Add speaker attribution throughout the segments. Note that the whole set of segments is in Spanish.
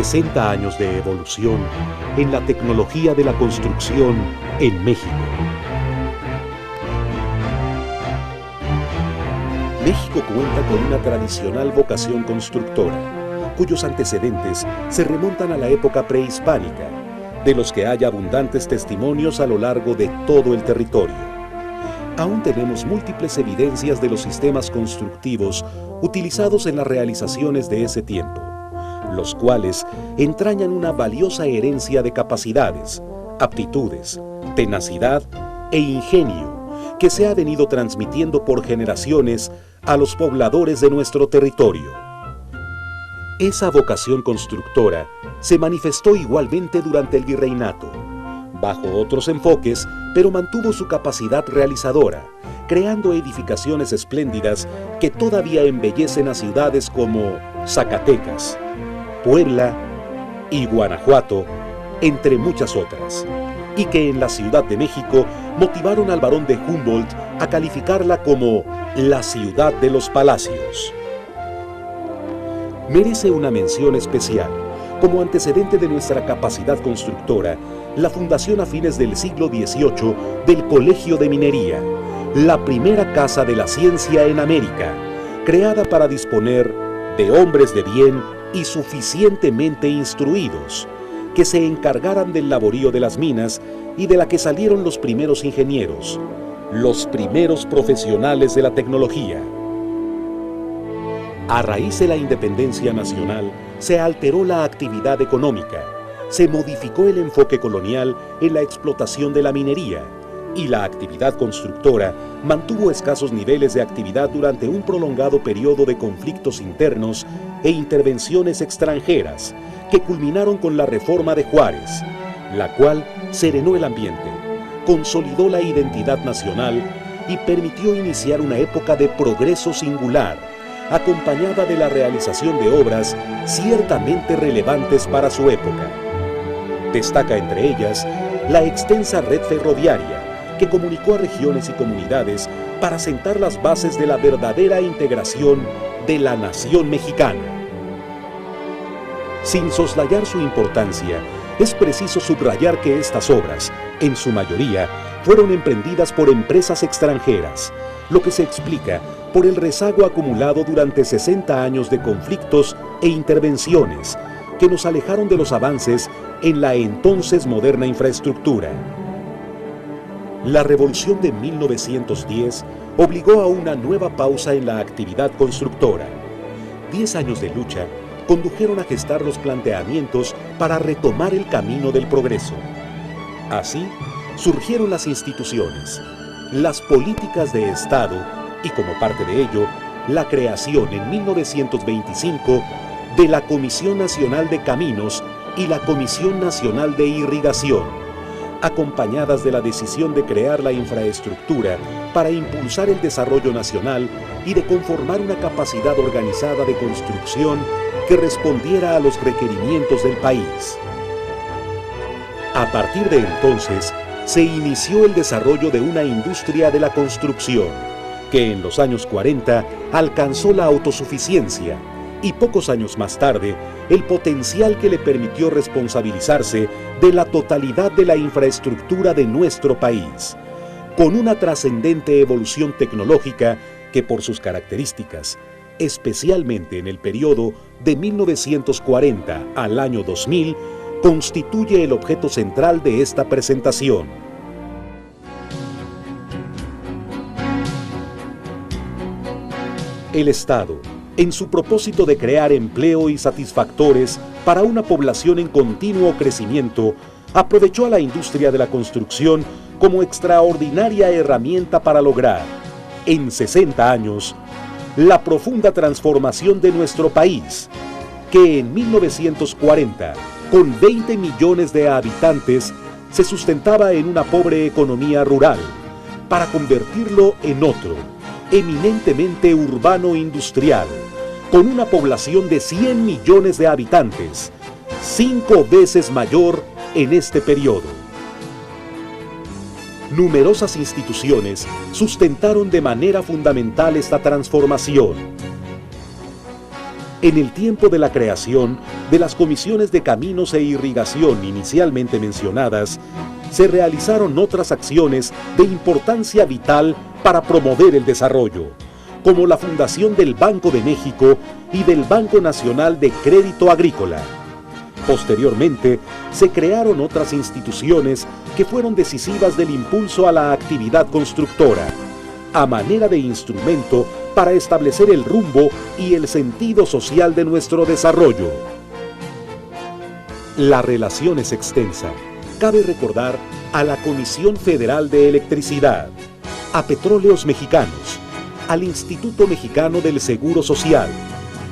Speaker 1: 60 años de evolución en la tecnología de la construcción en México. México cuenta con una tradicional vocación constructora, cuyos antecedentes se remontan a la época prehispánica, de los que hay abundantes testimonios a lo largo de todo el territorio. Aún tenemos múltiples evidencias de los sistemas constructivos utilizados en las realizaciones de ese tiempo, los cuales entrañan una valiosa herencia de capacidades, aptitudes, tenacidad e ingenio que se ha venido transmitiendo por generaciones a los pobladores de nuestro territorio. Esa vocación constructora se manifestó igualmente durante el virreinato, bajo otros enfoques, pero mantuvo su capacidad realizadora, creando edificaciones espléndidas que todavía embellecen a ciudades como Zacatecas, Puebla y Guanajuato, entre muchas otras, y que en la Ciudad de México motivaron al barón de Humboldt a calificarla como la ciudad de los palacios. Merece una mención especial, como antecedente de nuestra capacidad constructora, la fundación a fines del siglo XVIII del Colegio de Minería, la primera casa de la ciencia en América, creada para disponer de hombres de bien y suficientemente instruidos, que se encargaran del laborío de las minas y de la que salieron los primeros ingenieros, los primeros profesionales de la tecnología. A raíz de la independencia nacional, se alteró la actividad económica, se modificó el enfoque colonial en la explotación de la minería y la actividad constructora mantuvo escasos niveles de actividad durante un prolongado periodo de conflictos internos e intervenciones extranjeras que culminaron con la reforma de Juárez, la cual serenó el ambiente, consolidó la identidad nacional y permitió iniciar una época de progreso singular, acompañada de la realización de obras ciertamente relevantes para su época. Destaca entre ellas la extensa red ferroviaria que comunicó a regiones y comunidades para sentar las bases de la verdadera integración de la nación mexicana. Sin soslayar su importancia, es preciso subrayar que estas obras, en su mayoría, fueron emprendidas por empresas extranjeras, lo que se explica por el rezago acumulado durante 60 años de conflictos e intervenciones que nos alejaron de los avances en la entonces moderna infraestructura. La revolución de 1910 obligó a una nueva pausa en la actividad constructora. 10 años de lucha condujeron a gestar los planteamientos para retomar el camino del progreso. Así, surgieron las instituciones, las políticas de Estado y, como parte de ello, la creación en 1925 de la Comisión Nacional de Caminos y la Comisión Nacional de Irrigación, acompañadas de la decisión de crear la infraestructura para impulsar el desarrollo nacional y de conformar una capacidad organizada de construcción que respondiera a los requerimientos del país. A partir de entonces, se inició el desarrollo de una industria de la construcción, que en los años 40 alcanzó la autosuficiencia y pocos años más tarde el potencial que le permitió responsabilizarse de la totalidad de la infraestructura de nuestro país, con una trascendente evolución tecnológica que por sus características, especialmente en el periodo de 1940 al año 2000, constituye el objeto central de esta presentación. El Estado, en su propósito de crear empleo y satisfactores para una población en continuo crecimiento, aprovechó a la industria de la construcción como extraordinaria herramienta para lograr, en 60 años, la profunda transformación de nuestro país, que en 1940, con 20 millones de habitantes, se sustentaba en una pobre economía rural, para convertirlo en otro, eminentemente urbano-industrial, con una población de 100 millones de habitantes, 5 veces mayor en este periodo. Numerosas instituciones sustentaron de manera fundamental esta transformación. En el tiempo de la creación de las comisiones de caminos e irrigación inicialmente mencionadas, se realizaron otras acciones de importancia vital para promover el desarrollo, como la fundación del Banco de México y del Banco Nacional de Crédito Agrícola. Posteriormente, se crearon otras instituciones que fueron decisivas del impulso a la actividad constructora, a manera de instrumento para establecer el rumbo y el sentido social de nuestro desarrollo. La relación es extensa. Cabe recordar a la Comisión Federal de Electricidad, a Petróleos Mexicanos, al Instituto Mexicano del Seguro Social,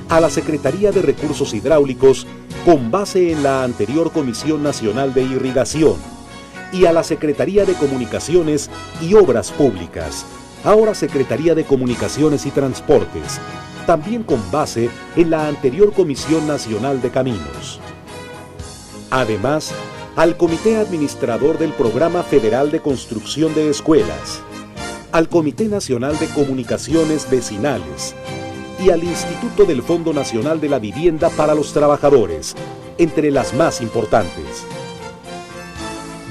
Speaker 1: a la Secretaría de Recursos Hidráulicos con base en la anterior Comisión Nacional de Irrigación y a la Secretaría de Comunicaciones y Obras Públicas, ahora Secretaría de Comunicaciones y Transportes, también con base en la anterior Comisión Nacional de Caminos. Además, al Comité Administrador del Programa Federal de Construcción de Escuelas, al Comité Nacional de Comunicaciones Vecinales y al Instituto del Fondo Nacional de la Vivienda para los Trabajadores, entre las más importantes.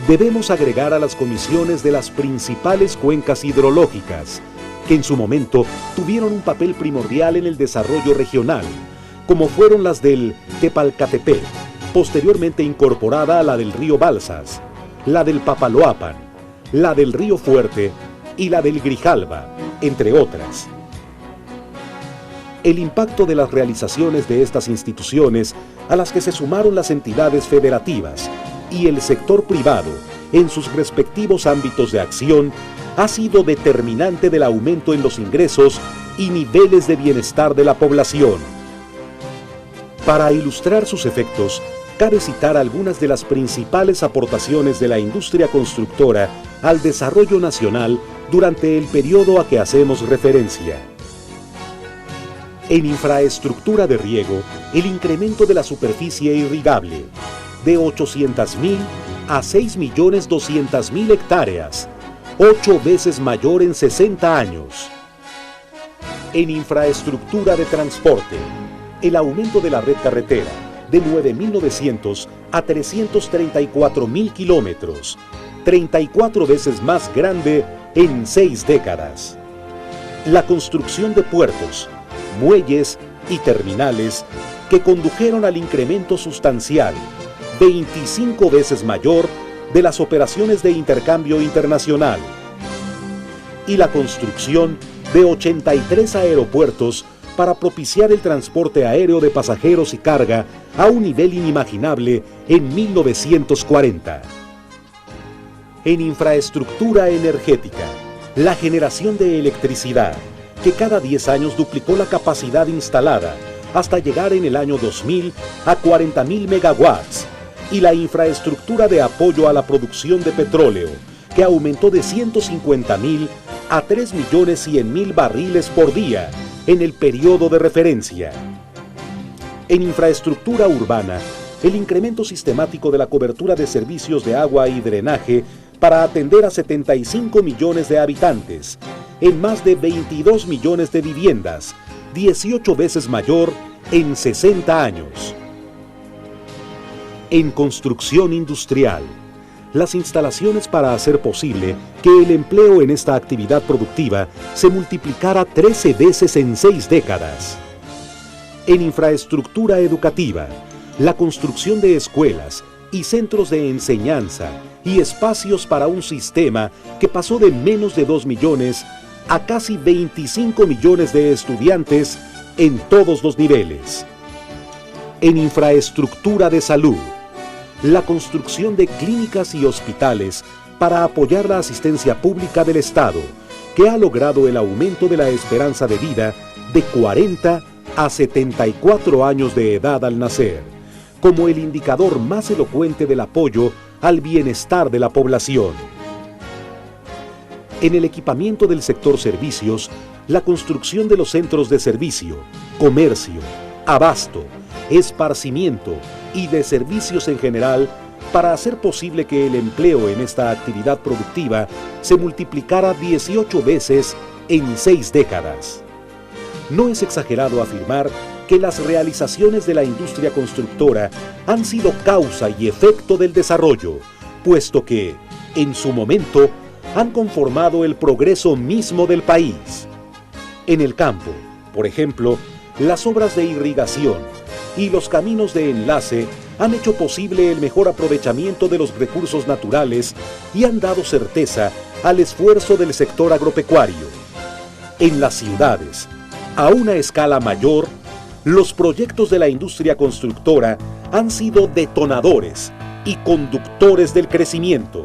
Speaker 1: Debemos agregar a las comisiones de las principales cuencas hidrológicas, que en su momento tuvieron un papel primordial en el desarrollo regional, como fueron las del Tepalcatepec, posteriormente incorporada a la del río Balsas, la del Papaloapan, la del río Fuerte y la del Grijalba, entre otras. El impacto de las realizaciones de estas instituciones, a las que se sumaron las entidades federativas y el sector privado en sus respectivos ámbitos de acción, ha sido determinante del aumento en los ingresos y niveles de bienestar de la población. Para ilustrar sus efectos, cabe citar algunas de las principales aportaciones de la industria constructora al desarrollo nacional durante el periodo a que hacemos referencia. En infraestructura de riego, el incremento de la superficie irrigable, de 800,000 a 6.200.000 hectáreas, 8 veces mayor en 60 años. En infraestructura de transporte, el aumento de la red carretera, de 9.900 a 334.000 kilómetros, 34 veces más grande en 6 décadas. La construcción de puertos, muelles y terminales que condujeron al incremento sustancial, 25 veces mayor, de las operaciones de intercambio internacional. Y la construcción de 83 aeropuertos para propiciar el transporte aéreo de pasajeros y carga a un nivel inimaginable en 1940. En infraestructura energética, la generación de electricidad, que cada 10 años duplicó la capacidad instalada hasta llegar en el año 2000 a 40.000 megawatts, y la infraestructura de apoyo a la producción de petróleo, que aumentó de 150.000 a 3.100.000 barriles por día en el periodo de referencia. En infraestructura urbana, el incremento sistemático de la cobertura de servicios de agua y drenaje para atender a 75 millones de habitantes, en más de 22 millones de viviendas, 18 veces mayor en 60 años. En construcción industrial, las instalaciones para hacer posible que el empleo en esta actividad productiva se multiplicara 13 veces en 6 décadas. En infraestructura educativa, la construcción de escuelas y centros de enseñanza y espacios para un sistema que pasó de menos de 2 millones a casi 25 millones de estudiantes en todos los niveles. En infraestructura de salud, la construcción de clínicas y hospitales para apoyar la asistencia pública del Estado, que ha logrado el aumento de la esperanza de vida de 40 a 74 años de edad al nacer, como el indicador más elocuente del apoyo al bienestar de la población. En el equipamiento del sector servicios, la construcción de los centros de servicio, comercio, abasto, esparcimiento y de servicios en general, para hacer posible que el empleo en esta actividad productiva se multiplicara 18 veces en 6 décadas. No es exagerado afirmar que las realizaciones de la industria constructora han sido causa y efecto del desarrollo, puesto que, en su momento, han conformado el progreso mismo del país. En el campo, por ejemplo, las obras de irrigación y los caminos de enlace han hecho posible el mejor aprovechamiento de los recursos naturales y han dado certeza al esfuerzo del sector agropecuario. En las ciudades, a una escala mayor, los proyectos de la industria constructora han sido detonadores y conductores del crecimiento.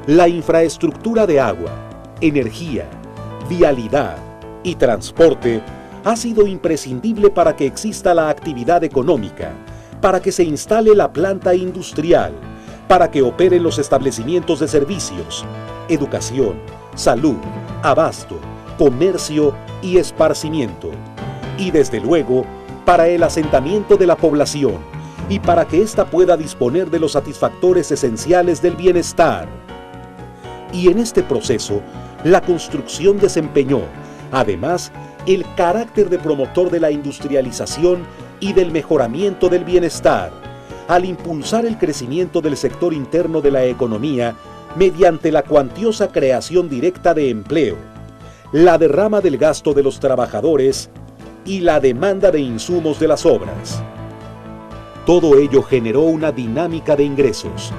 Speaker 1: La infraestructura de agua, energía, vialidad y transporte ha sido imprescindible para que exista la actividad económica, para que se instale la planta industrial, para que operen los establecimientos de servicios, educación, salud, abasto, comercio y esparcimiento. Y desde luego, para el asentamiento de la población y para que ésta pueda disponer de los satisfactores esenciales del bienestar. Y en este proceso, la construcción desempeñó, además, el carácter de promotor de la industrialización y del mejoramiento del bienestar, al impulsar el crecimiento del sector interno de la economía mediante la cuantiosa creación directa de empleo, la derrama del gasto de los trabajadores y la demanda de insumos de las obras. Todo ello generó una dinámica de ingresos,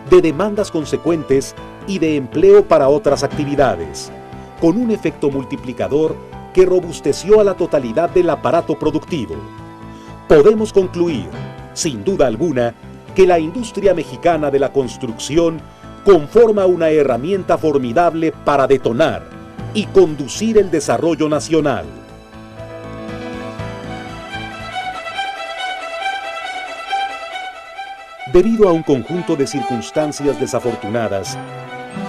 Speaker 1: de demandas consecuentes y de empleo para otras actividades, con un efecto multiplicador que robusteció a la totalidad del aparato productivo. Podemos concluir, sin duda alguna, que la industria mexicana de la construcción conforma una herramienta formidable para detonar y conducir el desarrollo nacional. Debido a un conjunto de circunstancias desafortunadas,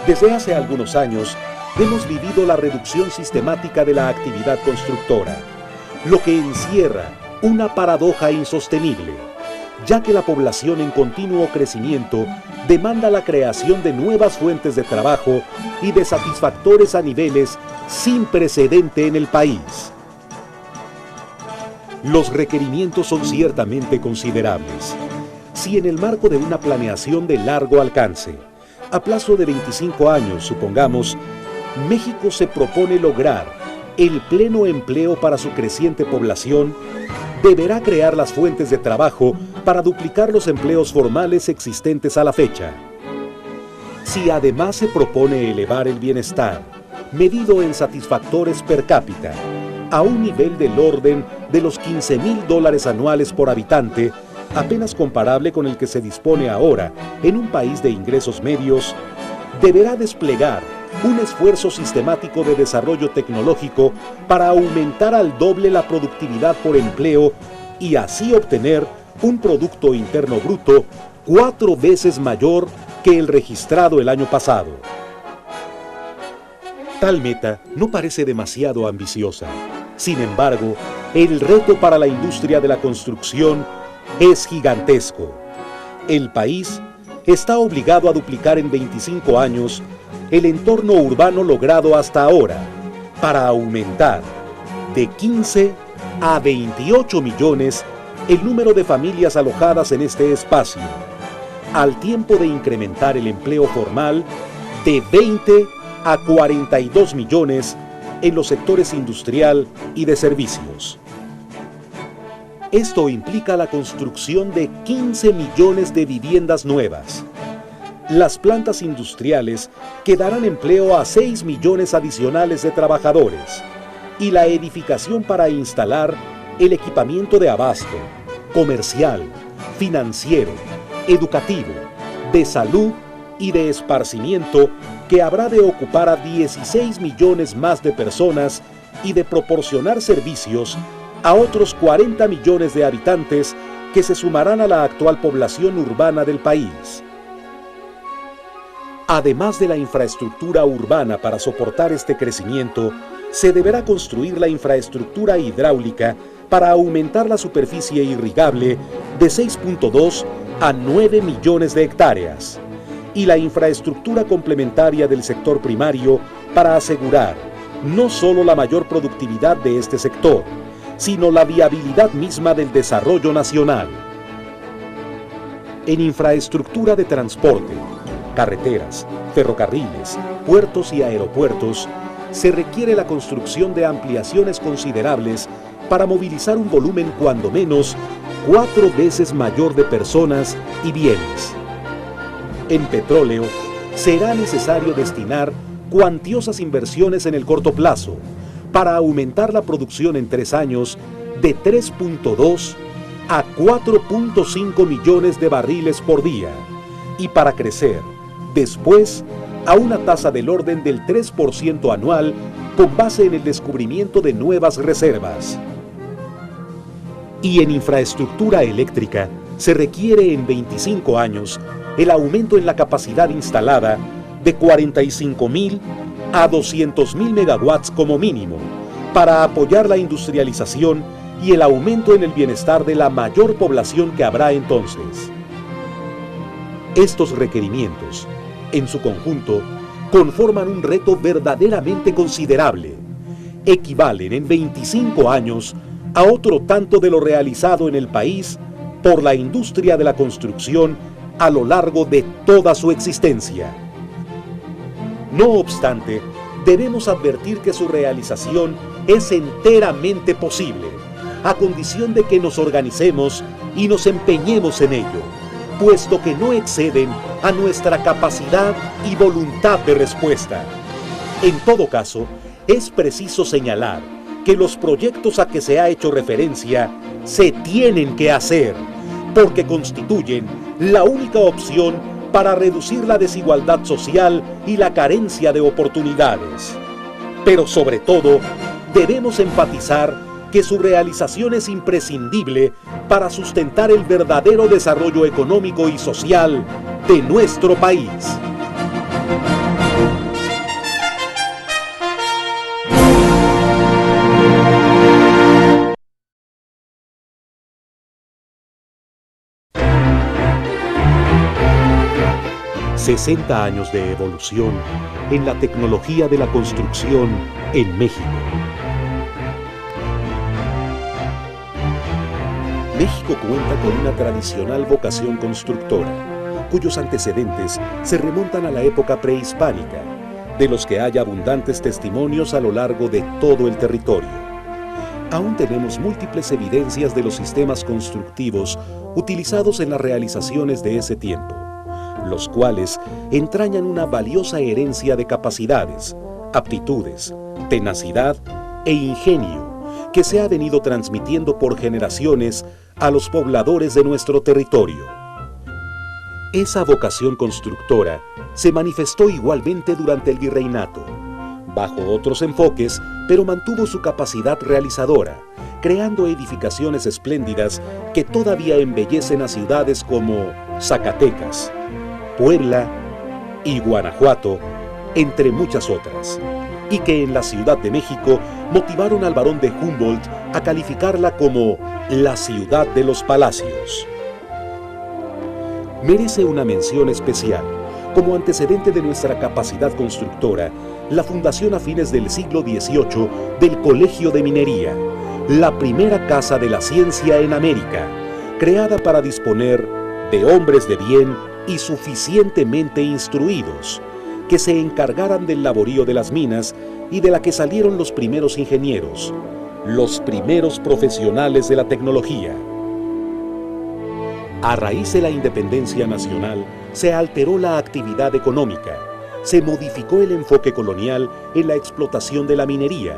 Speaker 1: desde hace algunos años hemos vivido la reducción sistemática de la actividad constructora, lo que encierra una paradoja insostenible, ya que la población en continuo crecimiento demanda la creación de nuevas fuentes de trabajo y de satisfactores a niveles sin precedente en el país. Los requerimientos son ciertamente considerables. Si en el marco de una planeación de largo alcance, a plazo de 25 años, supongamos, México se propone lograr el pleno empleo para su creciente población, deberá crear las fuentes de trabajo para duplicar los empleos formales existentes a la fecha. Si además se propone elevar el bienestar, medido en satisfactores per cápita, a un nivel del orden de los $15,000 anuales por habitante, apenas comparable con el que se dispone ahora en un país de ingresos medios, deberá desplegar un esfuerzo sistemático de desarrollo tecnológico para aumentar al doble la productividad por empleo y así obtener un Producto Interno Bruto 4 veces mayor que el registrado el año pasado. Tal meta no parece demasiado ambiciosa. Sin embargo, el reto para la industria de la construcción es gigantesco. El país está obligado a duplicar en 25 años el entorno urbano logrado hasta ahora para aumentar de 15 a 28 millones el número de familias alojadas en este espacio, al tiempo de incrementar el empleo formal de 20 a 42 millones en los sectores industrial y de servicios. Esto implica la construcción de 15 millones de viviendas nuevas. Las plantas industriales que darán empleo a 6 millones adicionales de trabajadores y la edificación para instalar el equipamiento de abasto, comercial, financiero, educativo, de salud y de esparcimiento que habrá de ocupar a 16 millones más de personas y de proporcionar servicios a otros 40 millones de habitantes que se sumarán a la actual población urbana del país. Además de la infraestructura urbana para soportar este crecimiento, se deberá construir la infraestructura hidráulica para aumentar la superficie irrigable de 6.2 a 9 millones de hectáreas y la infraestructura complementaria del sector primario para asegurar no solo la mayor productividad de este sector, sino la viabilidad misma del desarrollo nacional. En infraestructura de transporte, carreteras, ferrocarriles, puertos y aeropuertos, se requiere la construcción de ampliaciones considerables para movilizar un volumen cuando menos 4 veces mayor de personas y bienes. En petróleo, será necesario destinar cuantiosas inversiones en el corto plazo para aumentar la producción en 3 años de 3.2 a 4.5 millones de barriles por día y para crecer, después, a una tasa del orden del 3% anual con base en el descubrimiento de nuevas reservas. Y en infraestructura eléctrica se requiere en 25 años el aumento en la capacidad instalada de 45.000 a 200.000 megawatts como mínimo para apoyar la industrialización y el aumento en el bienestar de la mayor población que habrá entonces. Estos requerimientos, en su conjunto, conforman un reto verdaderamente considerable. Equivalen en 25 años a otro tanto de lo realizado en el país por la industria de la construcción a lo largo de toda su existencia. No obstante, debemos advertir que su realización es enteramente posible, a condición de que nos organicemos y nos empeñemos en ello, puesto que no exceden a nuestra capacidad y voluntad de respuesta. En todo caso, es preciso señalar que los proyectos a que se ha hecho referencia se tienen que hacer, porque constituyen la única opción para reducir la desigualdad social y la carencia de oportunidades. Pero sobre todo, debemos enfatizar que su realización es imprescindible para sustentar el verdadero desarrollo económico y social de nuestro país. ...60 años de evolución en la tecnología de la construcción en México. México cuenta con una tradicional vocación constructora, cuyos antecedentes se remontan a la época prehispánica, de los que hay abundantes testimonios a lo largo de todo el territorio. Aún tenemos múltiples evidencias de los sistemas constructivos utilizados en las realizaciones de ese tiempo, los cuales entrañan una valiosa herencia de capacidades, aptitudes, tenacidad e ingenio que se ha venido transmitiendo por generaciones a los pobladores de nuestro territorio. Esa vocación constructora se manifestó igualmente durante el virreinato, bajo otros enfoques, pero mantuvo su capacidad realizadora, creando edificaciones espléndidas que todavía embellecen a ciudades como Zacatecas, Puebla y Guanajuato, entre muchas otras, y que en la Ciudad de México motivaron al barón de Humboldt a calificarla como la ciudad de los palacios. Merece una mención especial, como antecedente de nuestra capacidad constructora, la fundación a fines del siglo XVIII del Colegio de Minería, la primera casa de la ciencia en América, creada para disponer de hombres de bien y suficientemente instruidos, que se encargaran del laborío de las minas y de la que salieron los primeros ingenieros, los primeros profesionales de la tecnología. A raíz de la independencia nacional, se alteró la actividad económica, se modificó el enfoque colonial en la explotación de la minería,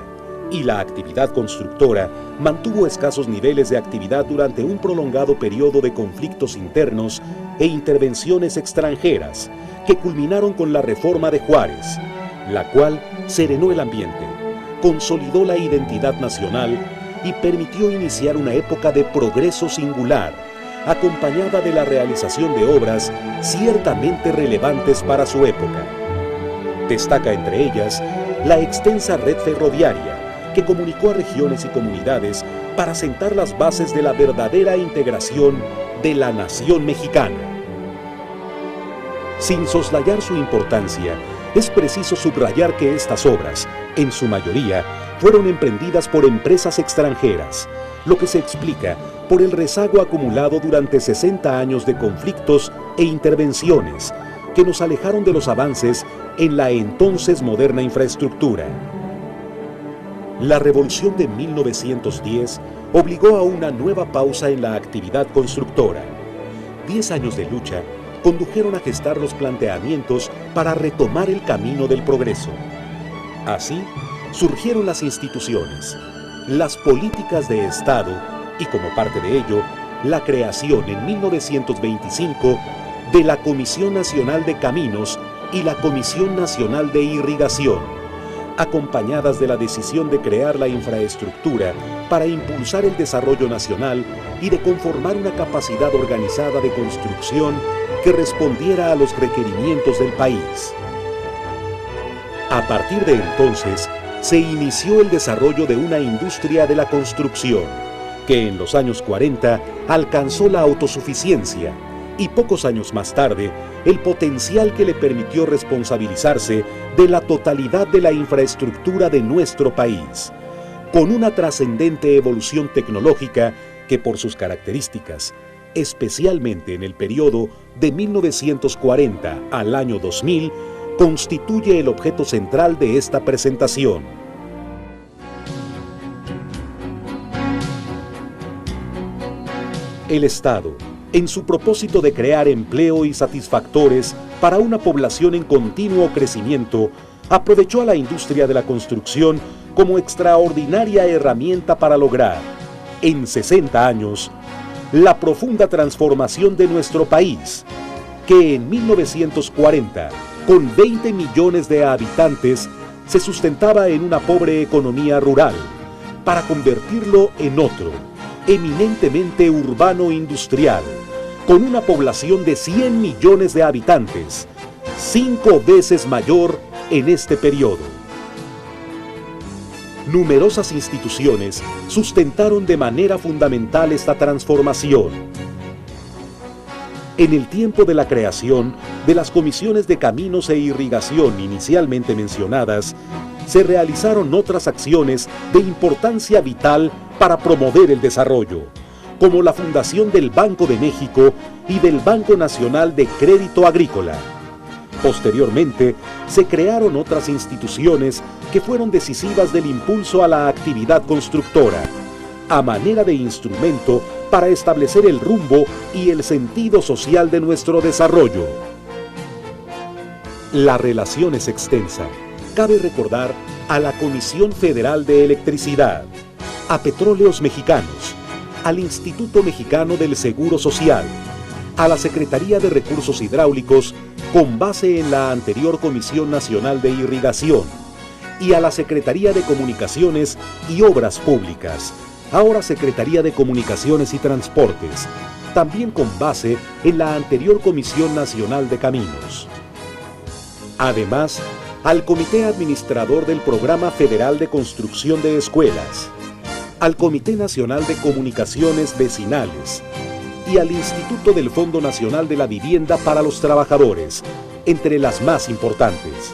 Speaker 1: y la actividad constructora mantuvo escasos niveles de actividad durante un prolongado periodo de conflictos internos e intervenciones extranjeras que culminaron con la Reforma de Juárez, la cual serenó el ambiente, consolidó la identidad nacional y permitió iniciar una época de progreso singular, acompañada de la realización de obras ciertamente relevantes para su época. Destaca entre ellas la extensa red ferroviaria, que comunicó a regiones y comunidades para sentar las bases de la verdadera integración de la nación mexicana. Sin soslayar su importancia, es preciso subrayar que estas obras, en su mayoría, fueron emprendidas por empresas extranjeras, lo que se explica por el rezago acumulado durante 60 años de conflictos e intervenciones que nos alejaron de los avances en la entonces moderna infraestructura. La revolución de 1910 obligó a una nueva pausa en la actividad constructora. 10 años de lucha condujeron a gestar los planteamientos para retomar el camino del progreso. Así, surgieron las instituciones, las políticas de Estado y, como parte de ello, la creación en 1925 de la Comisión Nacional de Caminos y la Comisión Nacional de Irrigación, acompañadas de la decisión de crear la infraestructura para impulsar el desarrollo nacional y de conformar una capacidad organizada de construcción que respondiera a los requerimientos del país. A partir de entonces, se inició el desarrollo de una industria de la construcción, que en los años 40 alcanzó la autosuficiencia y pocos años más tarde, el potencial que le permitió responsabilizarse de la totalidad de la infraestructura de nuestro país, con una trascendente evolución tecnológica que por sus características, especialmente en el periodo de 1940 al año 2000, constituye el objeto central de esta presentación. El Estado, en su propósito de crear empleo y satisfactores para una población en continuo crecimiento, aprovechó a la industria de la construcción como extraordinaria herramienta para lograr, en 60 años, la profunda transformación de nuestro país, que en 1940, con 20 millones de habitantes, se sustentaba en una pobre economía rural, para convertirlo en otro, eminentemente urbano-industrial, con una población de 100 millones de habitantes, 5 veces mayor en este periodo. Numerosas instituciones sustentaron de manera fundamental esta transformación. En el tiempo de la creación de las comisiones de caminos e irrigación inicialmente mencionadas, se realizaron otras acciones de importancia vital para promover el desarrollo, como la fundación del Banco de México y del Banco Nacional de Crédito Agrícola. Posteriormente, se crearon otras instituciones que fueron decisivas del impulso a la actividad constructora, a manera de instrumento para establecer el rumbo y el sentido social de nuestro desarrollo. La relación es extensa. Cabe recordar a la Comisión Federal de Electricidad, a Petróleos Mexicanos, al Instituto Mexicano del Seguro Social, a la Secretaría de Recursos Hidráulicos con base en la anterior Comisión Nacional de Irrigación y a la Secretaría de Comunicaciones y Obras Públicas, ahora Secretaría de Comunicaciones y Transportes, también con base en la anterior Comisión Nacional de Caminos. Además, al Comité Administrador del Programa Federal de Construcción de Escuelas, al Comité Nacional de Comunicaciones Vecinales y al Instituto del Fondo Nacional de la Vivienda para los Trabajadores, entre las más importantes.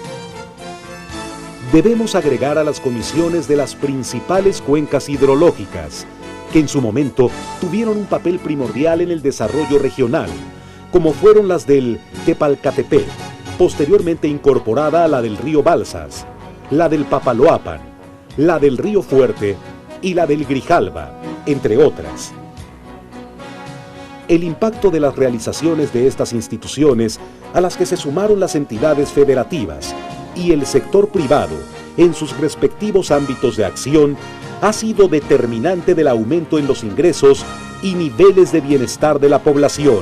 Speaker 1: Debemos agregar a las comisiones de las principales cuencas hidrológicas, que en su momento tuvieron un papel primordial en el desarrollo regional, como fueron las del Tepalcatepec, posteriormente incorporada a la del río Balsas, la del Papaloapan, la del río Fuerte y la del Grijalva, entre otras. El impacto de las realizaciones de estas instituciones, a las que se sumaron las entidades federativas y el sector privado en sus respectivos ámbitos de acción, ha sido determinante del aumento en los ingresos y niveles de bienestar de la población.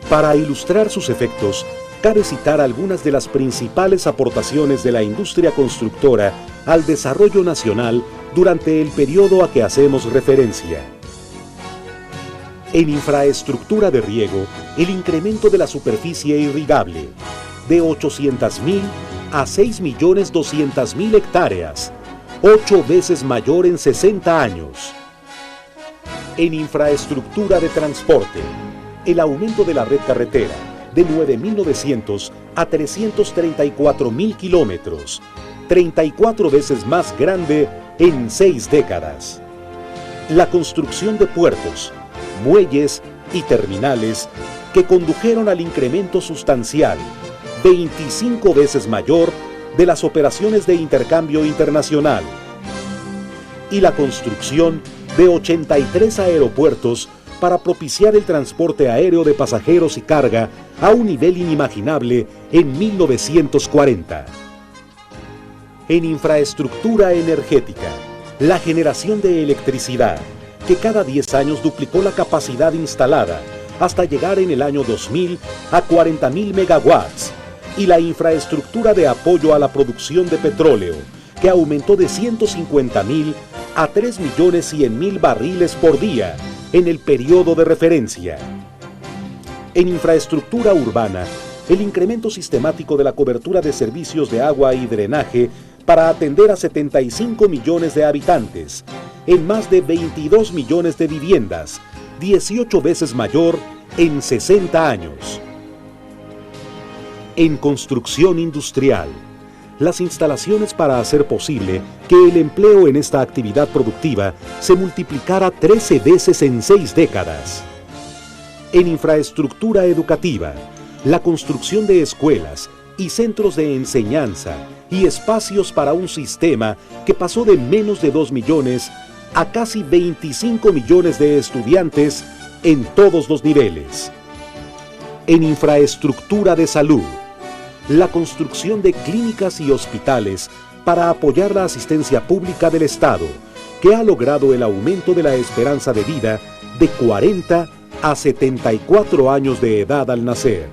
Speaker 1: Para ilustrar sus efectos, cabe citar algunas de las principales aportaciones de la industria constructora al desarrollo nacional durante el periodo a que hacemos referencia. En infraestructura de riego, el incremento de la superficie irrigable, de 800.000 a 6.200.000 hectáreas, 8 veces mayor en 60 años. En infraestructura de transporte, el aumento de la red carretera, de 9.900 a 334.000 kilómetros, 34 veces más grande en 6 décadas. La construcción de puertos, muelles y terminales que condujeron al incremento sustancial, 25 veces mayor, de las operaciones de intercambio internacional. Y la construcción de 83 aeropuertos para propiciar el transporte aéreo de pasajeros y carga a un nivel inimaginable en 1940. En infraestructura energética, la generación de electricidad, que cada 10 años duplicó la capacidad instalada hasta llegar en el año 2000 a 40.000 megawatts, y la infraestructura de apoyo a la producción de petróleo, que aumentó de 150.000 a 3.100.000 barriles por día en el periodo de referencia. En infraestructura urbana, el incremento sistemático de la cobertura de servicios de agua y drenaje para atender a 75 millones de habitantes, en más de 22 millones de viviendas, 18 veces mayor en 60 años. En construcción industrial, las instalaciones para hacer posible que el empleo en esta actividad productiva se multiplicara 13 veces en 6 décadas. En infraestructura educativa, la construcción de escuelas y centros de enseñanza y espacios para un sistema que pasó de menos de 2 millones a casi 25 millones de estudiantes en todos los niveles. En infraestructura de salud, la construcción de clínicas y hospitales para apoyar la asistencia pública del Estado, que ha logrado el aumento de la esperanza de vida de 40 a 74 años de edad al nacer,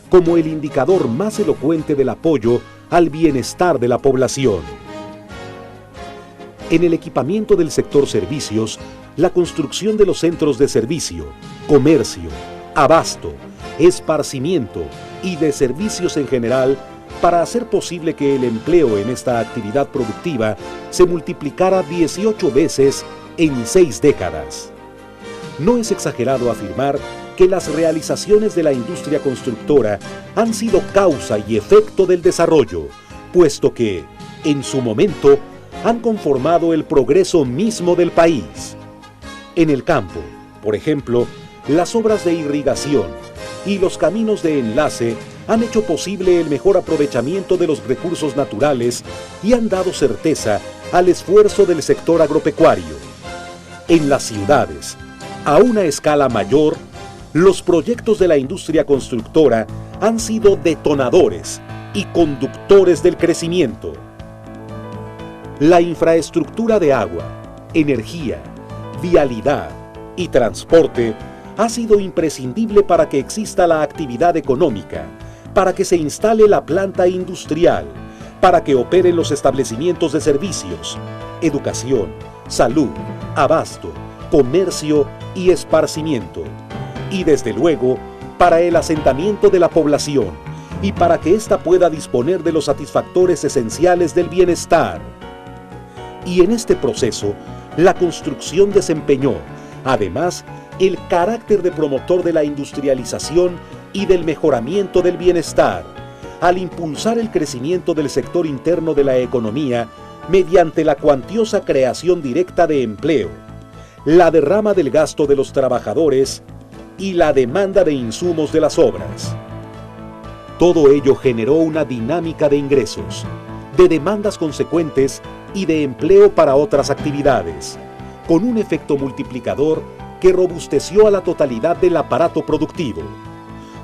Speaker 1: como el indicador más elocuente del apoyo al bienestar de la población. En el equipamiento del sector servicios, la construcción de los centros de servicio, comercio, abasto, esparcimiento y de servicios en general para hacer posible que el empleo en esta actividad productiva se multiplicara 18 veces en 6 décadas. No es exagerado afirmar que las realizaciones de la industria constructora han sido causa y efecto del desarrollo, puesto que, en su momento, han conformado el progreso mismo del país. En el campo, por ejemplo, las obras de irrigación y los caminos de enlace han hecho posible el mejor aprovechamiento de los recursos naturales y han dado certeza al esfuerzo del sector agropecuario. En las ciudades, a una escala mayor, los proyectos de la industria constructora han sido detonadores y conductores del crecimiento. La infraestructura de agua, energía, vialidad y transporte ha sido imprescindible para que exista la actividad económica, para que se instale la planta industrial, para que operen los establecimientos de servicios, educación, salud, abasto, comercio y esparcimiento, y desde luego para el asentamiento de la población y para que ésta pueda disponer de los satisfactores esenciales del bienestar. Y en este proceso, la construcción desempeñó, además, el carácter de promotor de la industrialización y del mejoramiento del bienestar, al impulsar el crecimiento del sector interno de la economía mediante la cuantiosa creación directa de empleo, la derrama del gasto de los trabajadores y la demanda de insumos de las obras. Todo ello generó una dinámica de ingresos, de demandas consecuentes y de empleo para otras actividades, con un efecto multiplicador que robusteció a la totalidad del aparato productivo.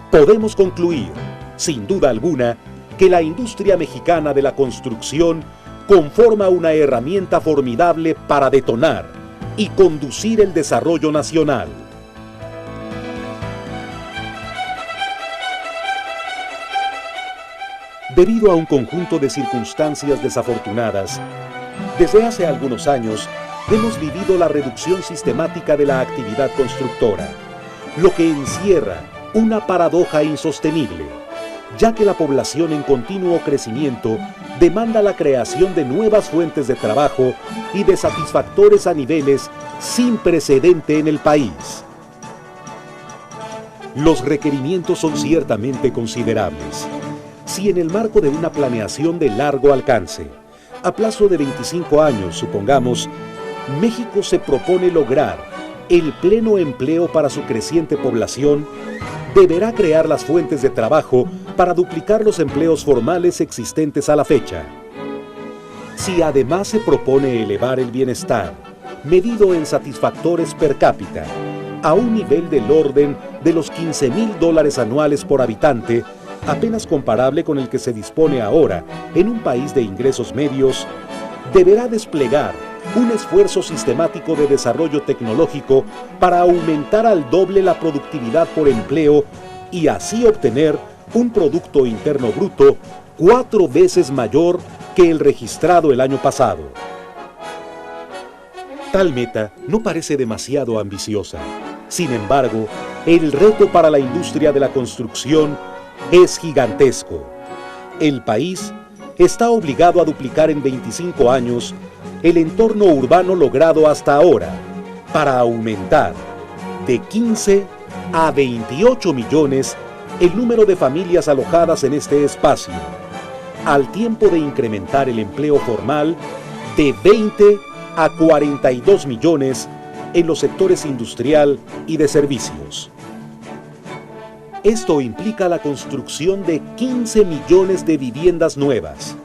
Speaker 1: Podemos concluir, sin duda alguna, que la industria mexicana de la construcción conforma una herramienta formidable para detonar y conducir el desarrollo nacional. Debido a un conjunto de circunstancias desafortunadas, desde hace algunos años hemos vivido la reducción sistemática de la actividad constructora, lo que encierra una paradoja insostenible, ya que la población en continuo crecimiento demanda la creación de nuevas fuentes de trabajo y de satisfactores a niveles sin precedente en el país. Los requerimientos son ciertamente considerables. Si en el marco de una planeación de largo alcance A plazo de 25 años, supongamos, México se propone lograr el pleno empleo para su creciente población. Deberá crear las fuentes de trabajo para duplicar los empleos formales existentes a la fecha. Si además se propone elevar el bienestar, medido en satisfactores per cápita, a un nivel del orden de los $15,000 anuales por habitante, apenas comparable con el que se dispone ahora en un país de ingresos medios, deberá desplegar un esfuerzo sistemático de desarrollo tecnológico para aumentar al doble la productividad por empleo y así obtener un Producto Interno Bruto 4 veces mayor que el registrado el año pasado. Tal meta no parece demasiado ambiciosa. Sin embargo, el reto para la industria de la construcción es gigantesco. El país está obligado a duplicar en 25 años el entorno urbano logrado hasta ahora para aumentar de 15 a 28 millones el número de familias alojadas en este espacio, al tiempo de incrementar el empleo formal de 20 a 42 millones en los sectores industrial y de servicios. Esto implica la construcción de 15 millones de viviendas nuevas.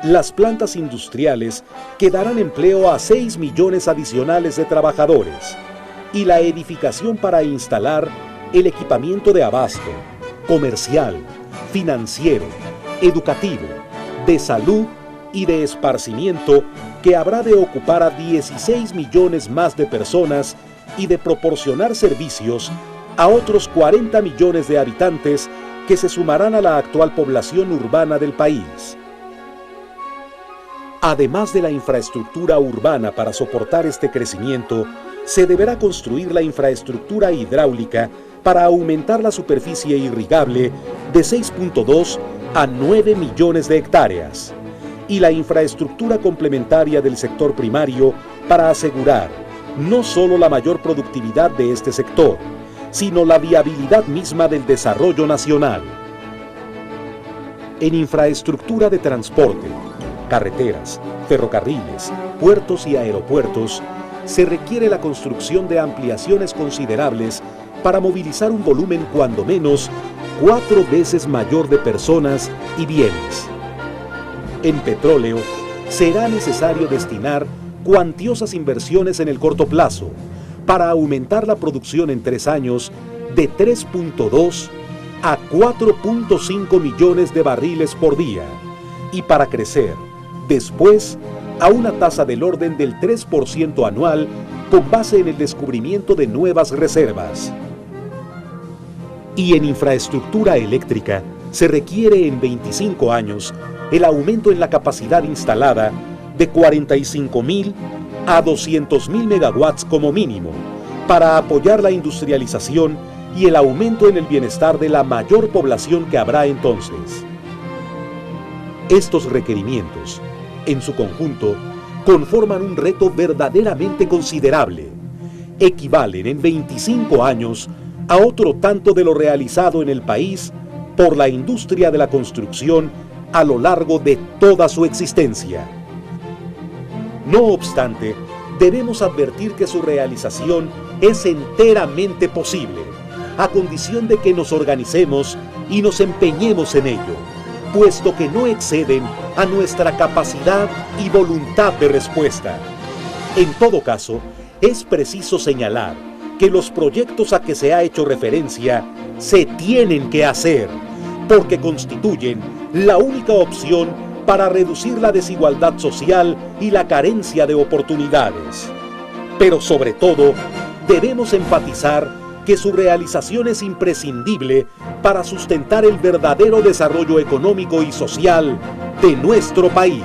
Speaker 1: Las plantas industriales que darán empleo a 6 millones adicionales de trabajadores y la edificación para instalar el equipamiento de abasto, comercial, financiero, educativo, de salud y de esparcimiento que habrá de ocupar a 16 millones más de personas y de proporcionar servicios a otros 40 millones de habitantes que se sumarán a la actual población urbana del país. Además de la infraestructura urbana para soportar este crecimiento, se deberá construir la infraestructura hidráulica para aumentar la superficie irrigable de 6.2 a 9 millones de hectáreas y la infraestructura complementaria del sector primario para asegurar no solo la mayor productividad de este sector, sino la viabilidad misma del desarrollo nacional. En infraestructura de transporte, carreteras, ferrocarriles, puertos y aeropuertos, se requiere la construcción de ampliaciones considerables para movilizar un volumen cuando menos 4 veces mayor de personas y bienes. En petróleo, será necesario destinar cuantiosas inversiones en el corto plazo para aumentar la producción en 3 años de 3.2 a 4.5 millones de barriles por día y para crecer después a una tasa del orden del 3% anual con base en el descubrimiento de nuevas reservas. Y en infraestructura eléctrica se requiere en 25 años el aumento en la capacidad instalada de 45.000 a 200.000 megawatts como mínimo para apoyar la industrialización y el aumento en el bienestar de la mayor población que habrá entonces. Estos requerimientos, en su conjunto, conforman un reto verdaderamente considerable. Equivalen en 25 años a otro tanto de lo realizado en el país por la industria de la construcción a lo largo de toda su existencia. No obstante, debemos advertir que su realización es enteramente posible, a condición de que nos organicemos y nos empeñemos en ello, puesto que no exceden a nuestra capacidad y voluntad de respuesta. En todo caso, es preciso señalar que los proyectos a que se ha hecho referencia se tienen que hacer, porque constituyen la única opción para reducir la desigualdad social y la carencia de oportunidades. Pero sobre todo, debemos enfatizar que su realización es imprescindible para sustentar el verdadero desarrollo económico y social de nuestro país.